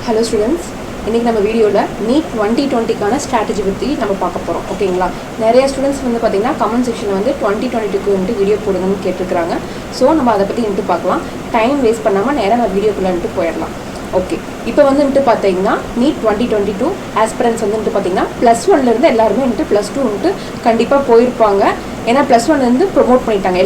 Hello students, இன்னைக்கு நம்ம வீடியோல NEET 2020 கான ஸ்ட்ராட்டஜி பத்தி நம்ம பார்க்க போறோம். ஓகேங்களா? நிறைய ஸ்டூடண்ட்ஸ் வந்து பாத்தீங்கன்னா கமெண்ட் செக்ஷன்ல வந்து 2022 க்கு வீடியோ போடுங்கன்னு கேட்டிருக்காங்க. சோ நம்ம அத பத்தி இன்ட்டு பார்க்கலாம். டைம் வேஸ்ட் பண்ணாம நேரா நம்ம வீடியோக்குள்ள இன்ட்டு போயிரலாம். ஓகே. இப்போ வந்து இன்ட்டு பாத்தீங்கன்னா NEET 2022 ஆஸ்பிரன்ட்ஸ் வந்து இன்ட்டு பாத்தீங்கன்னா +1 ல இருந்து எல்லாரும் இன்ட்டு +2 இன்ட்டு கண்டிப்பா போயிருப்பாங்க. ஏனா +1 ல இருந்து ப்ரோமோட் பண்ணிட்டாங்க.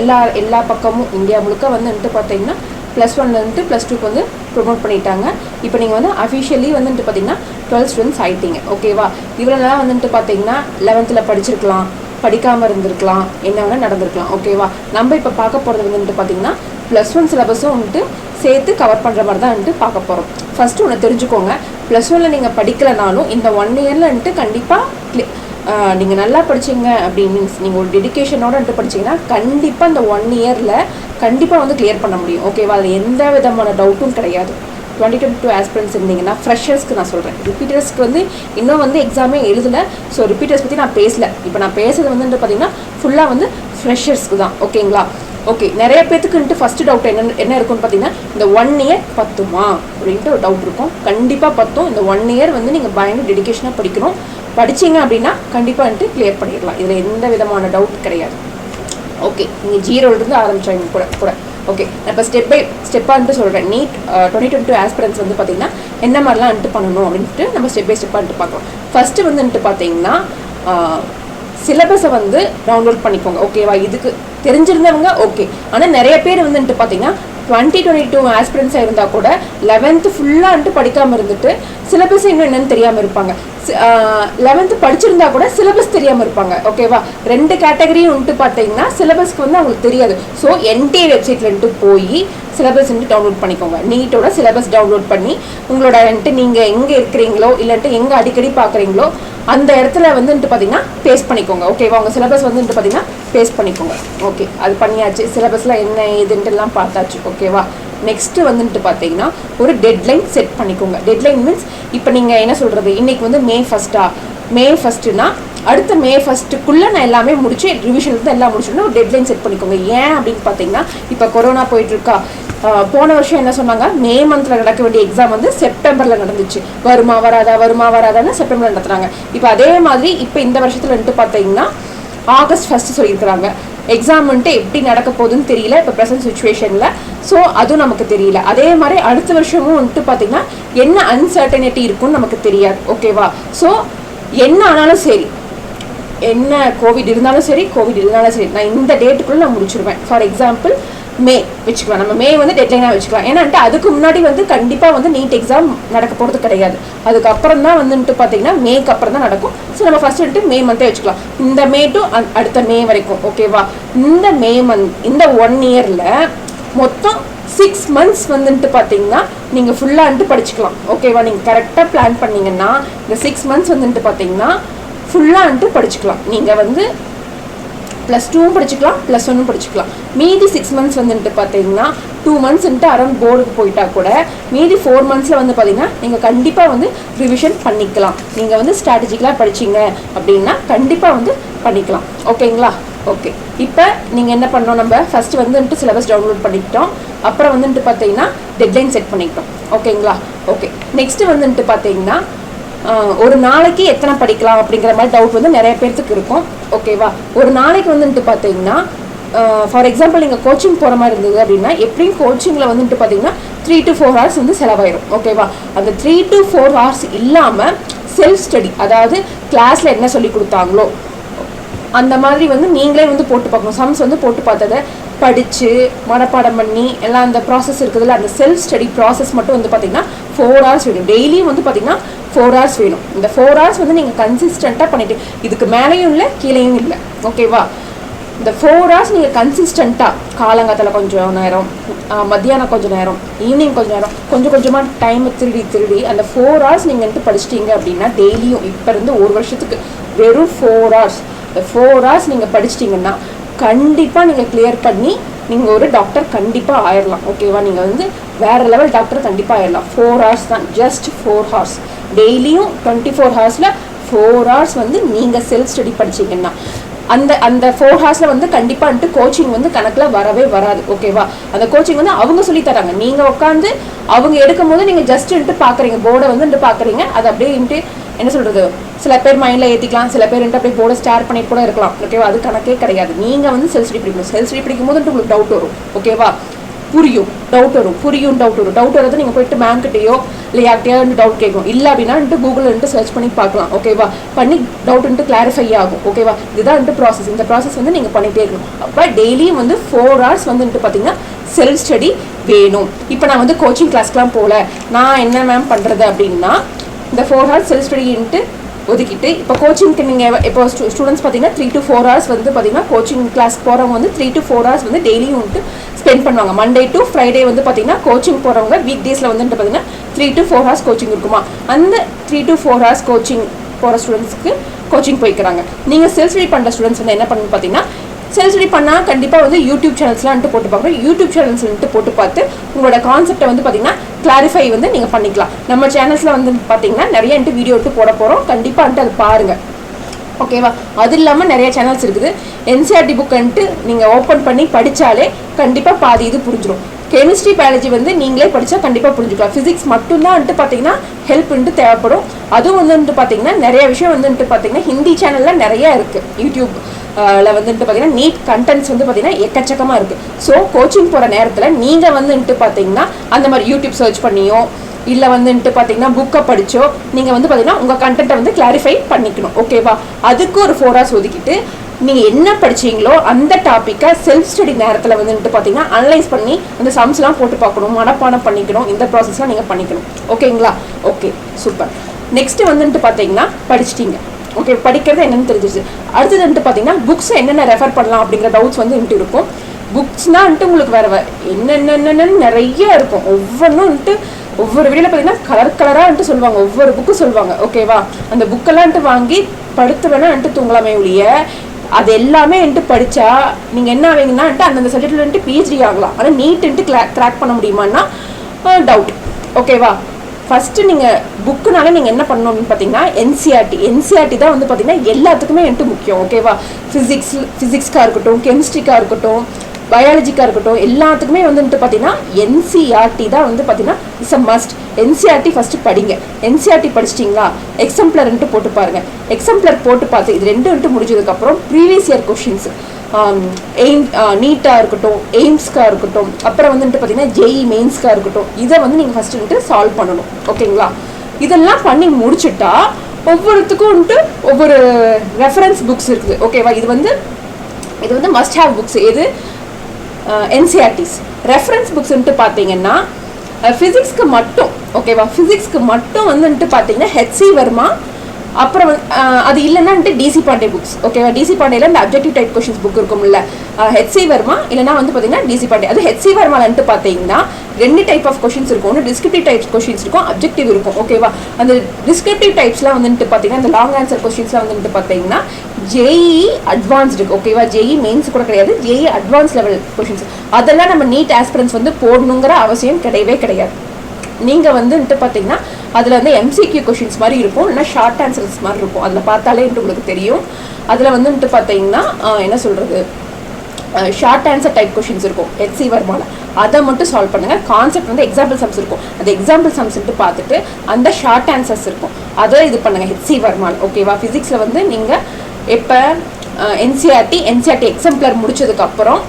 எல்லா பக்கமும் இந்தியா முழுக்க வந்து இன்ட்டு பாத்தீங்கன்னா +1 ல இருந்து +2 க்கு வந்து ப்ரோமோட் பண்ணிட்டாங்க. இப்போ நீங்க வந்து அஃபிஷியலி வந்து பாத்தீங்கன்னா 12 ஸ்டூடண்ட்ஸ் ஆயிட்டீங்க. ஓகேவா? இவ்வளவுலாம் வந்து பாத்தீங்கன்னா 11th ல படிச்சிருக்கலாம், படிக்காம இருந்திருக்கலாம், என்ன வேணா நடந்திருக்கலாம். ஓகேவா? நம்ம இப்ப பார்க்க போறது வந்து பாத்தீங்கன்னா +1 சிலபஸும் வந்து சேர்த்து கவர் பண்ற மாதிரி தான் வந்து பார்க்க போறோம். ஃபர்ஸ்ட் ஒன்னு தெரிஞ்சுக்கோங்க, +1 ல நீங்க படிக்கலனாலும் இந்த 1 இயர்ல வந்து கண்டிப்பா நீங்க நல்லா படிச்சீங்க அப்படி மீன்ஸ் நீங்க ஒரு டெடிகேஷனோட வந்து படிச்சீங்கன்னா கண்டிப்பா இந்த 1 இயர்ல கண்டிப்பா வந்து கிளியர் பண்ண முடியும். ஓகேவா? அதுல எந்த விதமான டவுட்டும் கிடையாது. 2022 ஆஸ்பிரன்ட்ஸ் இருந்தீங்கன்னா ஃப்ரெஷர்ஸ்க்கு நான் சொல்றேன். ரிப்பீட்டர்ஸ்க்கு வந்து இன்னும் வந்து எக்ஸாமே எழுதல. ஸோ ரிப்பீட்டர்ஸ் பத்தி நான் பேசல. இப்போ நான் பேசுறது வந்து பாத்தீங்கன்னா ஃபுல்லா வந்து ஃப்ரெஷர்ஸ்க்கு தான். ஓகேங்களா? ஓகே. நிறைய பேத்துக்கு ஃபர்ஸ்ட் டவுட் என்ன இருக்குன்னு பாத்தீங்கன்னா இந்த 1 இயர் பத்துமா அப்படின்ட்டு ஒரு டவுட் இருக்கும். கண்டிப்பா பத்தும். இந்த 1 இயர் வந்து நீங்க பயங்கர டெடிகேஷனா படிக்கணும். படிச்சீங்க அப்படின்னா கண்டிப்பா வந்து கிளியர் பண்ணிடலாம். இதுல எந்த விதமான டவுட் கிடையாது. ஓகே. நீங்க 0ல இருந்து ஆரம்பிச்சாங்க கூட. ஓகே. நான் இப்போ ஸ்டெப் பை ஸ்டெப்பா வந்து சொல்றேன். NEET 2022 ஆஸ்பிரன்ட்ஸ் வந்து பாத்தீங்கன்னா என்ன மாதிரிலாம் வந்து பண்ணணும் அப்படின்ட்டு நம்ம ஸ்டெப் பை ஸ்டெப்பா வந்து பார்க்கலாம். ஃபர்ஸ்ட் வந்து பாத்தீங்கன்னா சிலபஸை வந்து டவுன்லோட் பண்ணிக்கோங்க. ஓகேவா? இதுக்கு தெரிஞ்சிருந்தவங்க ஓகே. ஆனா நிறைய பேர் வந்து பாத்தீங்கன்னா 2022 ஆஸ்பிரன்ட்ஸா இருந்தா கூட 11th ஃபுல்லா படிக்காம இருந்துட்டு சிலபஸ் இன்னும் என்னன்னு தெரியாம இருப்பாங்க. 11th படிச்சிருந்தா கூட சிலபஸ் தெரியாம இருப்பாங்க. ஓகேவா? ரெண்டு கேட்டகரியும் வந்து பாத்தீங்கன்னா சிலபஸ்க்கு வந்து அவங்களுக்கு தெரியாது. ஸோ NTA வெப்சைட்ல போய் சிலபஸ் டவுன்லோட் பண்ணிக்கோங்க. நீட்டோட சிலபஸ் டவுன்லோட் பண்ணி உங்களோட நீங்க எங்க இருக்கிறீங்களோ இல்லாட்டி எங்க அடிக்கடி பாக்குறீங்களோ அந்த இடத்துல வந்து பாத்தீங்கன்னா பேஸ்ட் பண்ணிக்கோங்க. ஓகேவா? உங்க சிலபஸ் வந்து பாத்தீங்கன்னா பேஸ்ட் பண்ணிக்கோங்க. ஓகே. அது பண்ணியாச்சு. சிலபஸ்ல என்ன ஏதுன்ட்டு எல்லாம் பார்த்தாச்சு. ஓகேவா? நெக்ஸ்ட் வந்து பாத்தீங்கன்னா ஒரு டெட்லைன் செட் பண்ணிக்கோங்க. டெட்லைன் மீன்ஸ் இப்போ நீங்க என்ன சொல்றது, இன்னைக்கு வந்து May 1 May 1னா அடுத்த May 1க்குள்ள நான் எல்லாமே முடிச்சு ரிவிஷன் வந்து எல்லாம் முடிச்சுன்னா ஒரு டெட்லைன் செட் பண்ணிக்கோங்க. ஏன் அப்படின்னு பாத்தீங்கன்னா இப்போ கொரோனா போயிட்டு இருக்கா. போன வருஷம் என்ன சொன்னாங்க, மே மந்த்ல நடக்க வேண்டிய எக்ஸாம் வந்து செப்டம்பர்ல நடந்துச்சு. வருமா வராதான்னு செப்டம்பர்ல நடத்துறாங்க. இப்போ அதே மாதிரி இப்போ இந்த வருஷத்துல பாத்தீங்கன்னா August 1 சொல்லியிருக்கிறாங்க. எக்ஸாம் எப்படி நடக்க போகுதுன்னு தெரியல இப்போ ப்ரெசன்ட் சுச்சுவேஷன்ல. ஸோ அதுவும் நமக்கு தெரியல. அதே மாதிரி அடுத்த வருஷமும் பாத்தீங்கன்னா என்ன அன்சர்டனிட்டி இருக்குன்னு நமக்கு தெரியாது. ஓகேவா? ஸோ என்ன ஆனாலும் சரி, என்ன கோவிட் இருந்தாலும் சரி நான் இந்த டேட்டுக்குள்ள நான் முடிச்சிருவேன். ஃபார் எக்ஸாம்பிள் மே வச்சுக்கலாம். நம்ம மே வந்து டெட்லைனா வச்சுக்கலாம். ஏன்னா அதுக்கு முன்னாடி வந்து கண்டிப்பா வந்து நீட் எக்ஸாம் நடக்க போறது கிடையாது. அதுக்கப்புறம் தான் வந்து பாத்தீங்கன்னா மேக்கு அப்புறம் தான் நடக்கும். ஸோ நம்ம ஃபர்ஸ்ட் மே மந்தே வச்சுக்கலாம். இந்த மே டு அடுத்த மே வரைக்கும். ஓகேவா? இந்த மே மந்த் இந்த 1 இயர்ல மொத்தம் 6 months வந்து பாத்தீங்கன்னா நீங்க ஃபுல்லா படிச்சுக்கலாம். ஓகேவா? நீங்க கரெக்டா பிளான் பண்ணீங்கன்னா இந்த 6 months வந்து பாத்தீங்கன்னா ஃபுல்லா படிச்சுக்கலாம். நீங்க வந்து +2 படிச்சுக்கலாம், +1 படிச்சுக்கலாம். மீதி 6 months வந்து பாத்தீங்கன்னா 2 months அரௌண்ட் போர்டுக்கு போயிட்டா கூட மீதி 4 monthsல வந்து பாத்தீங்கன்னா நீங்க கண்டிப்பா வந்து ரிவிஷன் பண்ணிக்கலாம். நீங்க வந்து ஸ்ட்ராட்டஜிக்கலா படிச்சீங்க அப்படின்னா கண்டிப்பா வந்து பண்ணிக்கலாம். ஓகேங்களா? ஓகே. இப்போ நீங்க என்ன பண்ணணும், நம்ம ஃபர்ஸ்ட் வந்து சிலபஸ் டவுன்லோட் பண்ணிக்கிட்டோம். அப்புறம் வந்து பாத்தீங்கன்னா டெட்லைன் செட் பண்ணிக்கிட்டோம். ஓகேங்களா? ஓகே. நெக்ஸ்ட் வந்து பாத்தீங்கன்னா ஒரு நாளைக்கு எத்தனை படிக்கலாம் அப்படிங்கிற மாதிரி டவுட் வந்து நிறைய பேருக்கு இருக்கும். ஓகேவா? ஒரு நாளைக்கு வந்து பாத்தீங்கன்னா ஃபார் எக்ஸாம்பிள் நீங்க கோச்சிங் போற மாதிரி இருந்தது அப்படின்னா எப்படியும் கோச்சிங்ல வந்து பாத்தீங்கன்னா 3 to 4 hours வந்து செலவாயிரும். ஓகேவா? அந்த 3 to 4 hours இல்லாம செல்ஃப் ஸ்டடி, அதாவது கிளாஸ்ல என்ன சொல்லி கொடுத்தாங்களோ அந்த மாதிரி வந்து நீங்களே வந்து போட்டு பார்க்கணும். சம்ஸ் வந்து போட்டு பார்த்ததை படிச்சு மனப்பாடம் பண்ணி எல்லாம் அந்த ப்ராசஸ் இருக்குதுல்ல, அந்த செல்ஃப் ஸ்டடி ப்ராசஸ் மட்டும் வந்து பாத்தீங்கன்னா 4 hours வேணும். டெய்லியும் வந்து பாத்தீங்கன்னா 4 hours வேணும். இந்த 4 hours வந்து நீங்க கன்சிஸ்டண்டா பண்ணிட்டு இதுக்கு மேலேயும் இல்லை கீழேயும் இல்லை. ஓகேவா? இந்த 4 hours நீங்க கன்சிஸ்டண்டா காலங்காத்தால கொஞ்சம் நேரம், மத்தியானம் கொஞ்சம் நேரம், ஈவினிங் கொஞ்சம் நேரம், கொஞ்சமா டைம் திருடி அந்த 4 hours நீங்க படிச்சிட்டீங்க அப்படின்னா டெய்லியும் இப்ப இருந்து ஒரு வருஷத்துக்கு வெறும் 4 hours, இந்த 4 hours நீங்க படிச்சிட்டீங்கன்னா கண்டிப்பா நீங்க கிளியர் பண்ணி நீங்க ஒரு டாக்டர் கண்டிப்பா ஆயிரலாம். ஓகேவா? நீங்க வந்து வேற லெவல் டாக்டர் கண்டிப்பா ஆயிரலாம். 4 hours தான், ஜஸ்ட் 4 hours. டெய்லியும் 24 hours 4 hours வந்து நீங்க செல்ஃப் ஸ்டடி படிச்சீங்கன்னா அந்த அந்த 4 ஹார்ஸில் வந்து கண்டிப்பாக வந்துட்டு கோச்சிங் வந்து கணக்கில் வரவே வராது. ஓகேவா? அந்த கோச்சிங் வந்து அவங்க சொல்லி தராங்க. நீங்கள் உட்காந்து அவங்க எடுக்கும் போது நீங்கள் ஜஸ்ட் பார்க்குறீங்க, போர்டை வந்து பார்க்குறீங்க. அது அப்படியே என்ன சொல்கிறது, சில பேர் மைண்டில் ஏற்றிக்கலாம், சில பேர் அப்படியே போர்டை ஸ்டார் பண்ணிட்டு கூட இருக்கலாம். ஓகேவா? அது கணக்கே கிடையாது. நீங்கள் வந்து செல்ஃப் ஸ்டடி படிக்கணும். செல்ஃப் ஸ்டடி படிக்கும் போது உங்களுக்கு டவுட் வரும். ஓகேவா? டவுட் வர்றது நீங்கள் போயிட்டு பேங்க்கிட்டையோ இல்லை யார்கிட்டயோ டவுட் கேட்கும். இல்லை அப்படின்னா கூகுளில் சர்ச் பண்ணி பார்க்கலாம். ஓகேவா? பண்ணி டவுட் கிளாரிஃபை ஆகும். ஓகேவா? இதுதான் ப்ராசஸ். இந்த ப்ராசஸ் வந்து நீங்கள் பண்ணிகிட்டே இருக்கணும். அப்போ டெய்லியும் வந்து 4 hours வந்து பார்த்தீங்கன்னா செல்ஃப் ஸ்டடி வேணும். இப்போ நான் வந்து கோச்சிங் கிளாஸ்க்கெலாம் போகல, நான் என்ன மேம் பண்ணுறது அப்படின்னா, இந்த 4 hours செல்ஃப் ஸ்டடின்ட்டு ஒதுக்கிட்டு இப்போ கோச்சிங்க்கு நீங்கள் இப்போ ஸ்டூடெண்ட்ஸ் பார்த்தீங்கன்னா 3 to 4 hours வந்து பார்த்தீங்கன்னா கோச்சிங் கிளாஸ் போகிறவங்க வந்து 3 to 4 hours வந்து டெய்லியும் வந்துட்டு ஸ்பெண்ட் பண்ணுவாங்க. மண்டே டு ஃப்ரைடே வந்து பார்த்தீங்கன்னா கோச்சிங் போகிறவங்க வீக் டேஸில் வந்துட்டு பார்த்தீங்கன்னா 3 to 4 hours கோச்சிங் இருக்குமா. அந்த 3 to 4 hours கோச்சிங் போகிற ஸ்டூடெண்ட்ஸ்க்கு கோச்சிங் போய்க்கிறாங்க. நீங்கள் செல்ஃப் ஸ்டடி பண்ணுற ஸ்டூடெண்ட்ஸ் வந்து என்ன பண்ணணும்னு பார்த்தீங்கன்னா, செல்ஃப் ஸ்டடி பண்ணால் கண்டிப்பாக வந்து யூடியூப் சேனல்ஸ்லாம் போட்டு பார்க்குறோம். யூடியூப் சேனல்ஸ் போட்டு பார்த்து உங்களோட கான்செப்டை வந்து பார்த்தீங்கன்னா கிளாரிஃபை வந்து நீங்கள் பண்ணிக்கலாம். நம்ம சேனல்ஸில் வந்து பார்த்தீங்கன்னா நிறைய வீடியோ போட போகிறோம். கண்டிப்பாக அது பாருங்கள். ஓகேவா? அது இல்லாமல் நிறைய சேனல்ஸ் இருக்குது. NCERT புக்கு நீங்கள் ஓப்பன் பண்ணி படித்தாலே கண்டிப்பாக பாதி இது புரிஞ்சிடும். கெமிஸ்ட்ரி பயாலஜி வந்து நீங்களே படித்தா கண்டிப்பாக புரிஞ்சுக்கலாம். ஃபிசிக்ஸ் மட்டும்தான் பார்த்தீங்கன்னா ஹெல்ப் தேவைப்படும். அதுவும் வந்து பார்த்தீங்கன்னா நிறைய விஷயம் வந்து பார்த்தீங்கன்னா ஹிந்தி சேனலில் நிறையா இருக்குது. யூடியூப்ல வந்துட்டு பார்த்தீங்கன்னா நீட் கண்டென்ட்ஸ் வந்து பார்த்தீங்கன்னா எக்கச்சக்கமாக இருக்குது. ஸோ கோச்சிங் போகிற நேரத்தில் நீங்கள் வந்துட்டு பார்த்தீங்கன்னா அந்த மாதிரி யூடியூப் சர்ச் பண்ணியோ இல்லை வந்துட்டு பார்த்தீங்கன்னா புக்கை படித்தோ நீங்கள் வந்து பார்த்தீங்கன்னா உங்கள் கண்டென்ட்டை வந்து கிளாரிஃபை பண்ணிக்கணும். ஓகேவா? அதுக்கு ஒரு 4 hours ஒதுக்கிட்டு நீங்கள் என்ன படிச்சீங்களோ அந்த டாப்பிக்கை செல்ஃப் ஸ்டடி நேரத்தில் வந்துட்டு பார்த்தீங்கன்னா அனலைஸ் பண்ணி அந்த சம்ஸ்லாம் போட்டு பார்க்கணும், மனப்பாடம் பண்ணிக்கணும். இந்த ப்ராசஸ்லாம் நீங்கள் பண்ணிக்கணும். ஓகேங்களா? Okay, super. நெக்ஸ்ட்டு வந்துட்டு பார்த்தீங்கன்னா படிச்சிட்டிங்க. ஓகே, படிக்கிறது என்னென்னு தெரிஞ்சிச்சு. அடுத்தது பார்த்தீங்கன்னா புக்ஸ் என்னென்ன ரெஃபர் பண்ணலாம் அப்படிங்கிற டவுட்ஸ் வந்து இருக்கும். புக்ஸ்னால் உங்களுக்கு வேறு என்னென்னு நிறைய இருக்கும். ஒவ்வொன்றும் ஒவ்வொரு வீடியோவில் பார்த்தீங்கன்னா கலராக சொல்லுவாங்க, ஒவ்வொரு புக்கு சொல்லுவாங்க. ஓகேவா? அந்த புக்கெல்லாம் வாங்கி படுத்து வேணா தூங்கலாமே ஒழிய அது எல்லாமே படித்தா நீங்கள் என்ன ஆவீங்கன்னா அந்தந்த சப்ஜெக்டில் PhD ஆகலாம். ஆனால் நீட் கிராக் பண்ண முடியுமான்னா டவுட். ஓகேவா? ஃபஸ்ட்டு நீங்கள் புக்குனால நீங்கள் என்ன பண்ணணும் பார்த்தீங்கன்னா NCERT தான் வந்து பார்த்தீங்கன்னா எல்லாத்துக்குமே முக்கியம். ஓகேவா? ஃபிசிக்ஸ்க்காக இருக்கட்டும், கெமிஸ்ட்ரிக்காக இருக்கட்டும், பயாலஜிக்காக இருக்கட்டும், எல்லாத்துக்குமே வந்துட்டு பார்த்தீங்கன்னா NCERT தான் வந்து பார்த்தீங்கன்னா it's a must. NCERT first படிங்க. NCERT படிச்சிட்டிங்களா, எக்ஸம்ப்ளர் போட்டு பாருங்கள். எக்ஸம்ப்ளர் போட்டு பார்த்து இது 2 முடிஞ்சதுக்கப்புறம் ப்ரீவியஸ் இயர் கொஷின்ஸ் நீட்டாக இருக்கட்டும், எய்ம்ஸ்க்காக இருக்கட்டும், அப்புறம் வந்துட்டு பார்த்தீங்கன்னா JEE மெயின்ஸ்க்காக இருக்கட்டும், இதை வந்து நீங்கள் ஃபஸ்ட்டு சால்வ் பண்ணணும். ஓகேங்களா? இதெல்லாம் பண்ணி முடிச்சுட்டா ஒவ்வொருத்துக்கும் ஒவ்வொரு ரெஃபரன்ஸ் புக்ஸ் இருக்குது. ஓகேவா? இது வந்து மஸ்ட் ஹேவ் புக்ஸ். எது? NCERTs. ரெஃபரன்ஸ் புக்ஸ் பார்த்தீங்கன்னா ஃபிசிக்ஸ்க்கு மட்டும். ஓகேவா? ஃபிசிக்ஸ்க்கு மட்டும் வந்துட்டு பார்த்தீங்கன்னா HC வர்மா, அப்புறம் அது இல்லைன்னா DC Pandey புக்ஸ். ஓகேவா? DC Pandeyல இந்த அப்ஜெக்டிவ் டைப் கொஷின்ஸ் புக் இருக்கும்ல, HC வர்மா இல்லைனா வந்து பார்த்தீங்கன்னா DC Pandey. அது HC வர்மாலன்ட்டு பார்த்தீங்கன்னா 2 டைப் ஆஃப் கொஷின்ஸ் இருக்கும். ஒன்று டிஸ்கிரிப்டிவ் டைப்ஸ் கொஷின்ஸ் இருக்கும், அப்ஜெக்டிவ் இருக்கும். ஓகேவா? அந்த டிஸ்கிரிப்டிவ் டைப்ஸ்லாம் வந்துட்டு பார்த்தீங்கன்னா இந்த லாங் ஆன்சர் கொஷின்ஸ்லாம் வந்துட்டு பார்த்தீங்கன்னா JEE அட்வான்ஸ்டு. ஓகேவா? JEE மெயின்ஸ் கூட கிடையாது, JEE அட்வான்ஸ் லெவல் கொஷின்ஸ். அதெல்லாம் நம்ம நீட் ஆஸ்பிரன்ஸ் வந்து போடணுங்கிற அவசியம் கிடையவே கிடையாது. நீங்கள் வந்துட்டு பார்த்தீங்கன்னா அதில் வந்து MCQ கொஷின்ஸ் மாதிரி இருக்கும், இல்லைனா ஷார்ட் ஆன்சர்ஸ் மாதிரி இருக்கும். அதில் பார்த்தாலே உங்களுக்கு தெரியும். அதில் வந்துட்டு பார்த்தீங்கன்னா என்ன சொல்கிறது, ஷார்ட் ஆன்சர் டைப் கொஷின்ஸ் இருக்கும் HC வர்மாவில். அதை மட்டும் சால்வ் பண்ணுங்கள். கான்செப்ட் வந்து எக்ஸாம்பிள் சம்ஸ் இருக்கும், அந்த எக்ஸாம்பிள் சம்ஸ்ன்ட்டு பார்த்துட்டு அந்த ஷார்ட் ஆன்சர்ஸ் இருக்கும், அதை இது பண்ணுங்கள் HC வர்மாவில். ஓகேவா? ஃபிசிக்ஸில் வந்து நீங்கள் எப்போ NCERT எக்ஸம்ப்ளர் முடிச்சதுக்கப்புறம்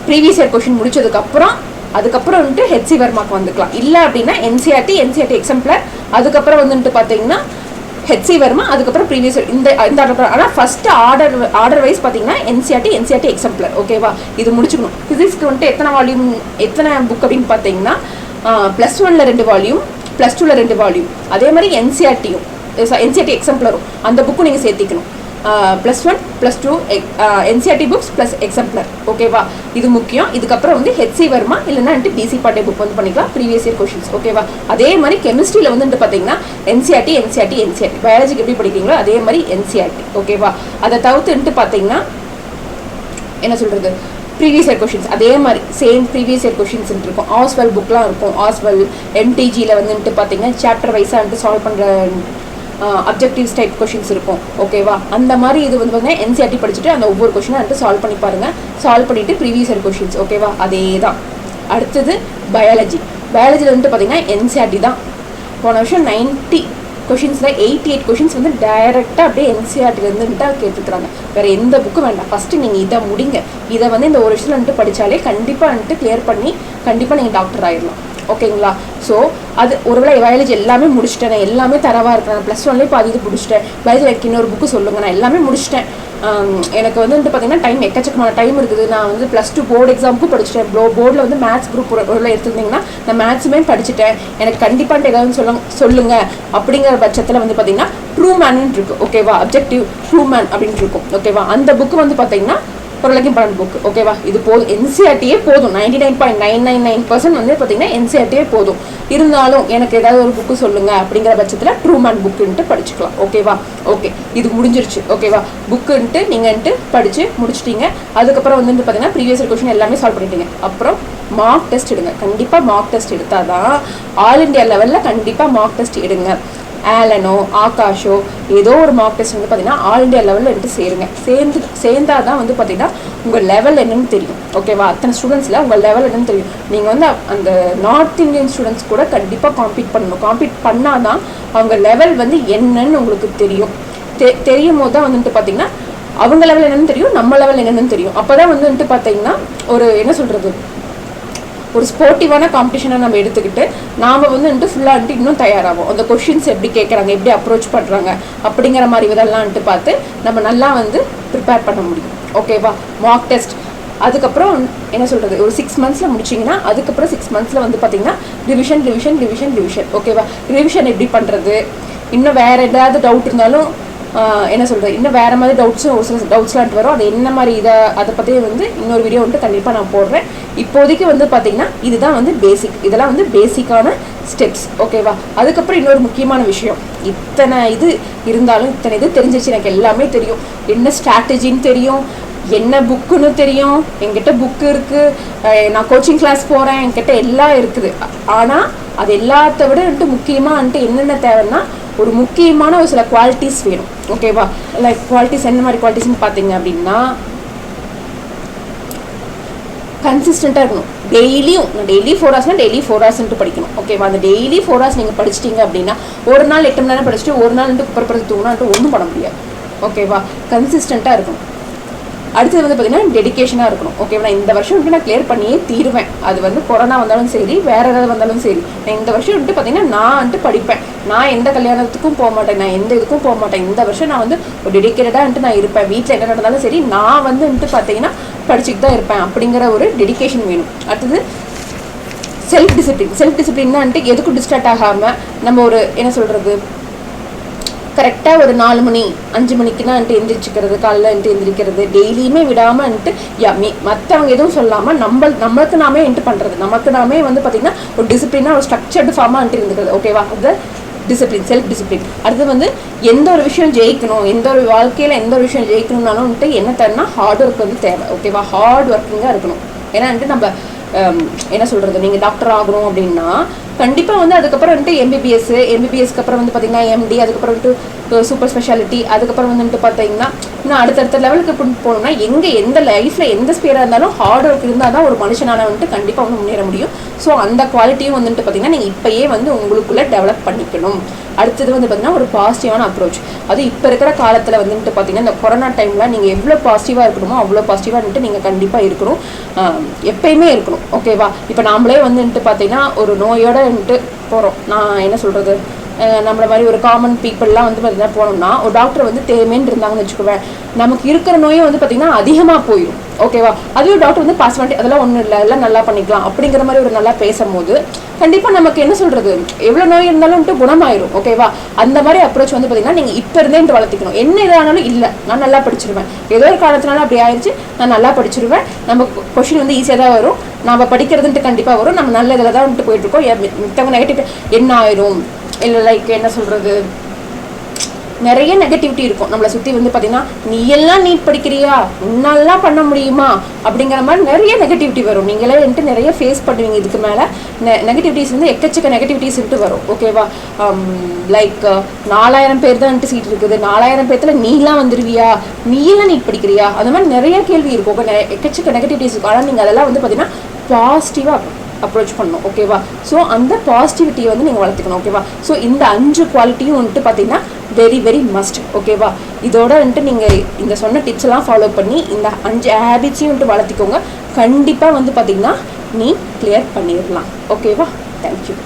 ப்ரீவியஸ் இயர் கொஷின் முடிச்சதுக்கப்புறம் அதுக்கப்புறம் HC வர்மாக்கு வந்துக்கலாம். இல்லை அப்படின்னா NCERT எக்ஸம்ப்ளர், அதுக்கப்புறம் வந்துட்டு பார்த்தீங்கன்னா HC வர்மா, அதுக்கப்புறம் ப்ரீவியஸ் இயர், இந்த ஆர்டர். ஆனால் ஃபஸ்ட்டு ஆர்டர் வைஸ் பார்த்தீங்கன்னா NCERT எக்ஸம்ப்ளர். ஓகேவா? இது முடிச்சுக்கணும். ஃபிசிக்ஸ்க்கு எத்தனை புக் அப்படின்னு பார்த்தீங்கன்னா +1ல் 2 வால்யூம், +2ல் 2 வால்யூம். அதே மாதிரி NCERT எக்ஸம்ப்ளரும் அந்த புக்கும் நீங்கள் சேர்த்திக்கணும். +1 +2 NCERT புக்ஸ் ப்ளஸ் எக்ஸம்ப்ளர். ஓகேவா? இது முக்கியம். இதுக்கப்புறம் வந்து HC வர்மா இல்லைன்னா DC Pandey புக் வந்து பண்ணிக்கலாம், ப்ரீவியஸ் இயர் கொஷின்ஸ். ஓகேவா? அதே மாதிரி கெமிஸ்ட்ரியில் வந்துட்டு பார்த்தீங்கன்னா NCERT பயாலஜிக்கு எப்படி படிக்கிறீங்களோ அதே மாதிரி NCERT. ஓகேவா? அதை தவிர்த்துட்டு பார்த்தீங்கன்னா என்ன சொல்கிறது, ப்ரீவியஸ் இயர் கொஷின்ஸ் அதே மாதிரி சேம் ப்ரீவியஸ் இயர் கொஷின்ஸ் இருக்கும். ஆஸ்வல் புக்லாம் இருக்கும். ஆஸ்வல் MTGயில் வந்துட்டு பார்த்தீங்கன்னா சாப்டர் வைஸாக சால்வ் பண்ணுற அப்ஜெக்டிவ்ஸ் டைப் கொஷின்ஸ் இருக்கும் ஓகேவா. அந்த மாதிரி இது வந்து பார்த்தீங்கன்னா என்சிஆர்டி படிச்சுட்டு அந்த ஒவ்வொரு கொஷினை வந்துட்டு சால்வ் பண்ணி பாருங்கள். சால்வ் பண்ணிவிட்டு ப்ரீவியஸ் இயர் கொஷின்ஸ் ஓகேவா, அதே தான். அடுத்தது பயாலஜியில் வந்துட்டு பார்த்தீங்கன்னா என்சிஆர்டி தான். போன வருஷம் 90 கொஷின்ஸில் 88 கொஷின்ஸ் வந்து டைரெக்டாக அப்படியே என்சிஆர்டிலேருந்துட்டு கேட்டுருக்குறாங்க. வேறு எந்த புக்கும் வேண்டாம், ஃபஸ்ட்டு நீங்கள் இதை முடிங்க. இதை வந்து இந்த ஒரு வருஷத்தில் வந்துட்டு படித்தாலே கண்டிப்பாக வந்துட்டு கிளியர் பண்ணி கண்டிப்பாக நீங்கள் டாக்டர் ஆகிடலாம் ஓகேங்களா. ஸோ அது ஒருவேளை பயாலஜி எல்லாமே முடிச்சிட்டேன், நான் எல்லாமே தரவாக இருக்கிறேன், +1லேயே பாதி இது முடிச்சிட்டேன், பயாலஜி எனக்கு இன்னொரு புக்கு சொல்லுங்கள், நான் எல்லாமே முடிச்சிட்டேன், எனக்கு வந்துட்டு பார்த்தீங்கன்னா டைம் எக்கச்சக்கமான டைம் இருக்குது, நான் வந்து +2 போர்டு எக்ஸாமுக்கும் படிச்சிட்டேன், போர்டில் வந்து மேத்ஸ் குரூப் ஒருவேளை எடுத்துருந்தீங்கன்னா நான் மேத்ஸுமே படிச்சுட்டேன், எனக்கு கண்டிப்பாக ஏதாவது சொல்லுங்கள் அப்படிங்கிற பட்சத்தில் வந்து பார்த்தீங்கன்னா ட்ரூ மேன் இருக்குது ஓகேவா, அப்ஜெக்டிவ் ட்ரூ மேன் அப்படின்ட்டு இருக்கும் ஓகேவா. அந்த புக்கு வந்து பார்த்தீங்கன்னா ஓரளவுக்கு இம்பார்ட்டன்ட் புக் ஓகேவா. இது போதும், என்சிஆர்டியே போதும். 99.999% வந்து பார்த்தீங்கன்னா என்சிஆர்டியே போதும். இருந்தாலும் எனக்கு ஏதாவது ஒரு புக்கு சொல்லுங்கள் அப்படிங்கிற பட்சத்தில் ட்ரூ மேன் புக்குன்ட்டு படிச்சுக்கலாம் ஓகேவா. ஓகே, இது முடிஞ்சிருச்சு ஓகேவா. புக்குன்ட்டு நீங்கள்ட்டு படித்து முடிச்சிட்டிங்க. அதுக்கப்புறம் வந்து பார்த்தீங்கன்னா ப்ரீவியஸ் இயர் கொஷின் எல்லாமே சால்வ் பண்ணிட்டீங்க. அப்புறம் மார்க் டெஸ்ட் எடுங்க. கண்டிப்பாக மார்க் டெஸ்ட் எடுத்தால் தான் ஆல் இண்டியா லெவலில் கண்டிப்பாக மார்க் டெஸ்ட் எடுங்க. ஆலனோ ஆகாஷோ ஏதோ ஒரு மார்க் டெஸ்ட் வந்து பார்த்தீங்கன்னா ஆல் இண்டியா லெவலில் எடுத்து சேர்ந்தால் தான் வந்து பார்த்தீங்கன்னா உங்கள் லெவல் என்னன்னு தெரியும் ஓகேவா. அத்தனை ஸ்டூடெண்ட்ஸில் உங்கள் லெவல் என்னன்னு தெரியும். நீங்கள் வந்து அந்த நார்த் இந்தியன் ஸ்டூடெண்ட்ஸ் கூட கண்டிப்பாக காம்பீட் பண்ணணும். காம்பீட் பண்ணால் தான் அவங்க லெவல் வந்து என்னன்னு உங்களுக்கு தெரியும். தெரியும் போது தான் வந்துட்டு பார்த்தீங்கன்னா அவங்க லெவல் என்னன்னு தெரியும், நம்ம லெவல் என்னன்னு தெரியும். அப்போ தான் வந்துட்டு பார்த்தீங்கன்னா ஒரு என்ன சொல்கிறது, ஒரு ஸ்போர்ட்டிவான காம்படிஷனை நம்ம எடுத்துக்கிட்டு நாம் வந்துட்டு ஃபுல்லாக இன்னும் தயாராகும். அந்த கொஷின்ஸ் எப்படி கேட்குறாங்க, எப்படி அப்ரோச் பண்ணுறாங்க அப்படிங்கிற மாதிரி இதெல்லாம்ட்டு பார்த்து நம்ம நல்லா வந்து ப்ரிப்பேர் பண்ண முடியும் ஓகேவா. மார்க் டெஸ்ட் அதுக்கப்புறம் என்ன சொல்கிறது, ஒரு 6 மந்த்ஸில் முடிச்சிங்கன்னா அதுக்கப்புறம் 6 மந்த்ஸில் வந்து பார்த்திங்கன்னா ரிவிஷன் ஓகேவா. ரிவிஷன் எப்படி பண்ணுறது, இன்னும் வேறு ஏதாவது டவுட் இருந்தாலும் என்ன சொல்கிறது, இன்னும் வேறு மாதிரி டவுட்ஸும் ஒரு சில டவுட்ஸ்லாம் வரும். அது என்ன மாதிரி அதை பற்றி வந்து இன்னொரு வீடியோ வந்துட்டு கண்டிப்பாக நான் போடுறேன். இப்போதைக்கு வந்து பார்த்திங்கன்னா இதுதான் வந்து பேசிக், இதெல்லாம் வந்து பேசிக்கான ஸ்டெப்ஸ் ஓகேவா. அதுக்கப்புறம் இன்னொரு முக்கியமான விஷயம், இத்தனை இது இருந்தாலும் இத்தனை இது தெரிஞ்சிச்சு, எனக்கு எல்லாமே தெரியும், என்ன ஸ்ட்ராட்டஜின்னு தெரியும், என்ன புக்குன்னு தெரியும், என்கிட்ட புக்கு இருக்குது, நான் கோச்சிங் கிளாஸ் போகிறேன், என்கிட்ட எல்லாம் இருக்குது. ஆனால் அது எல்லாத்த விட முக்கியமாக என்னென்ன தேவைன்னா ஒரு முக்கியமான ஒரு சில குவாலிட்டிஸ் வேணும் ஓகேவா. லைக் குவாலிட்டிஸ் என்ன மாதிரி குவாலிட்டிஸ்ன்னு பார்த்தீங்க அப்படின்னா கன்சிஸ்டண்ட்டாக இருக்கணும். டெய்லி 4 ஹவர்ஸ்னால் டெய்லி 4 ஹவர்ஸ்ன்ட்டு படிக்கணும் ஓகேவா. அந்த டெய்லி 4 ஹவர்ஸ் நீங்கள் படிச்சிட்டிங்க அப்படின்னா ஒரு நாள் 8 மணி நேரம் படிச்சுட்டு ஒரு நாள் குப்பரப்படுத்து தூங்கினான்ட்டு ஒன்றும் பண்ண முடியாது ஓகேவா. கன்சிஸ்டண்ட்டாக இருக்கணும். அடுத்தது வந்து பார்த்தீங்கன்னா டெடிக்கேஷனாக இருக்கணும் ஓகேவா. நான் இந்த வருஷம் நான் கிளியர் பண்ணியே தீருவேன். அது வந்து கொரோனா வந்தாலும் சரி, வேறு ஏதாவது வந்தாலும் சரி, நான் இந்த வருஷம் பார்த்தீங்கன்னா நான் படிப்பேன். நான் எந்த கல்யாணத்துக்கும் போக மாட்டேன், நான் எந்த இதுக்கும் போக மாட்டேன். இந்த வருஷம் நான் வந்து ஒரு டெடிக்கேட்டடாக நான் இருப்பேன். வீட்டில் என்ன நடந்தாலும் சரி நான் வந்து பார்த்தீங்கன்னா படிச்சுட்டு தான் இருப்பேன் அப்படிங்கிற ஒரு டெடிக்கேஷன் வேணும். அடுத்தது செல்ஃப் டிசிப்ளின் தான் எதுக்கும் டிஸ்ட்ராக்ட் ஆகாமல் நம்ம ஒரு என்ன சொல்கிறது, கரெக்டாக ஒரு 4 மணி 5 மணிக்குன்னா எந்திரிச்சிக்கிறது, காலையில் எந்திரிக்கிறது, டெய்லியுமே விடாமல் மற்றவங்க எதுவும் சொல்லாமல் நம்மளுக்கு நாமே பண்ணுறது, நமக்கு நாமே வந்து பார்த்திங்கன்னா ஒரு டிசிப்ளினாக ஒரு ஸ்ட்ரக்சர்டு ஃபார்மாக இருந்துக்கிறது ஓகேவா. அது டிசிப்ளின், செல்ஃப் டிசிப்ளின். அடுத்து வந்து எந்த ஒரு விஷயம் ஜெயிக்கணும், எந்த ஒரு வாழ்க்கையில் எந்த ஒரு விஷயம் ஜெயிக்கணும்னாலும் என்ன தேவைன்னா ஹார்ட் ஒர்க் வந்து தேவை ஓகேவா. ஹார்ட் ஒர்க்கிங்காக இருக்கணும். ஏன்னா நம்ம என்ன சொல்கிறது, நீங்கள் டாக்டர் ஆகணும் அப்படின்னா கண்டிப்பாக வந்து அதுக்கப்புறம் எம்பிபிஎஸ்க்கு அப்புறம் வந்து பார்த்திங்கன்னா எம்டி, அதுக்கப்புறம் சூப்பர் ஸ்பெஷாலிட்டி, அதுக்கப்புறம் வந்துட்டு பார்த்தீங்கன்னா இன்னும் அடுத்தடுத்த லெவலுக்கு போகணும்னா எந்த லைஃப்பில் எந்த ஸ்பியராக இருந்தாலும் ஹார்ட் ஒர்க் இருந்தால் தான் ஒரு மனுஷனால கண்டிப்பாக வந்து முன்னேற முடியும். ஸோ அந்த குவாலிட்டியும் பார்த்திங்கன்னா நீங்கள் இப்போயே வந்து உங்களுக்குள்ளே டெவலப் பண்ணிக்கணும். அடுத்தது வந்து பார்த்திங்கன்னா ஒரு பாசிட்டிவான அப்ரோச். அது இப்போ இருக்கிற காலத்தில் பார்த்திங்கன்னா இந்த கொரோனா டைமில் நீங்கள் எவ்வளோ பாசிட்டிவாக இருக்கணுமோ அவ்வளோ பாசிட்டிவாக நீங்கள் கண்டிப்பாக இருக்கணும், எப்பயுமே இருக்கணும் ஓகேவா. இப்போ நாமளே பார்த்திங்கன்னா ஒரு நோயோட போகிறோம், நான் என்ன சொல்கிறது, நம்மள மாதிரி ஒரு காமன் பீப்புளெலாம் பார்த்திங்கன்னா போனோம்னா ஒரு டாக்டர் தேவைன்னு இருந்தாங்கன்னு வச்சுக்குவேன், நமக்கு இருக்கிற நோயும் பார்த்திங்கன்னா அதிகமாக போயிடும் ஓகேவா. அதுவே டாக்டர் பாஸ் பண்ணி அதெல்லாம் ஒன்றும் இல்லை, எல்லாம் நல்லா பண்ணிக்கலாம் அப்படிங்கிற மாதிரி ஒரு நல்லா பேசும்போது கண்டிப்பாக நமக்கு என்ன சொல்கிறது, எவ்வளோ நோய் இருந்தாலும் குணமாயிரும் ஓகேவா. அந்த மாதிரி அப்ரோச் பார்த்திங்கன்னா நீங்கள் இப்போ இருந்தே வளர்த்திக்கணும். என்ன இதானாலும் இல்லை நான் நல்லா படிச்சிருவேன், ஏதோ ஒரு காரணத்தினால அப்படி ஆயிடுச்சு, நான் நல்லா படிச்சிருவேன், நம்ம கொஷின் ஈஸியாக தான் வரும், நம்ம படிக்கிறதுன்ட்டு கண்டிப்பாக வரும், நம்ம நல்ல இதில் தான் போயிட்டுருக்கோம், மித்தவங்க நெகட்டிவ் என்ன ஆயிரும் இல்லை லைக் என்ன சொல்கிறது, நிறைய நெகட்டிவிட்டி இருக்கும் நம்மளை சுற்றி வந்து பார்த்தீங்கன்னா நீ எல்லாம் நீட் படிக்கிறியா உன்னாலாம் பண்ண முடியுமா அப்படிங்கிற மாதிரி நிறைய நெகட்டிவிட்டி வரும். நீங்களே வந்துட்டு நிறைய ஃபேஸ் பண்ணுவீங்க. இதுக்கு மேலே நெகட்டிவிட்டிஸ் வந்து எக்கச்சக்க நெகட்டிவிட்டிஸ் வந்துட்டு வரும். ஓகேவா? லைக் 4000 பேர் தான் வந்துட்டு சீட் இருக்குது, 4000 பேர்த்தில் நீலாம் வந்துடுவியா, நீலாம் நீட் படிக்கிறியா, அந்த மாதிரி நிறைய கேள்வி இருக்கும். எக்கச்சக்க நெகட்டிவிட்டிஸ் இருக்கும். ஆனால் நீங்கள் அதெல்லாம் வந்து பார்த்தீங்கன்னா பாசிட்டிவாக அப்ரோச் பண்ணணும். ஓகேவா? ஸோ அந்த பாசிட்டிவிட்டியை வந்து நீங்கள் வளர்த்துக்கணும். ஓகேவா? ஸோ இந்த 5 குவாலிட்டியும் வந்துட்டு பார்த்தீங்கன்னா வெரி வெரி மஸ்ட். ஓகேவா? இதோட வந்துட்டு நீங்கள் இந்த சொன்ன டிப்ஸ் எல்லாம் ஃபாலோ பண்ணி இந்த 5 ஹேபிட்ஸையும் வந்துட்டு வளர்த்திக்கோங்க. கண்டிப்பாக வந்து பார்த்தீங்கன்னா நீ கிளியர் பண்ணிடலாம். ஓகேவா? தேங்க்யூ.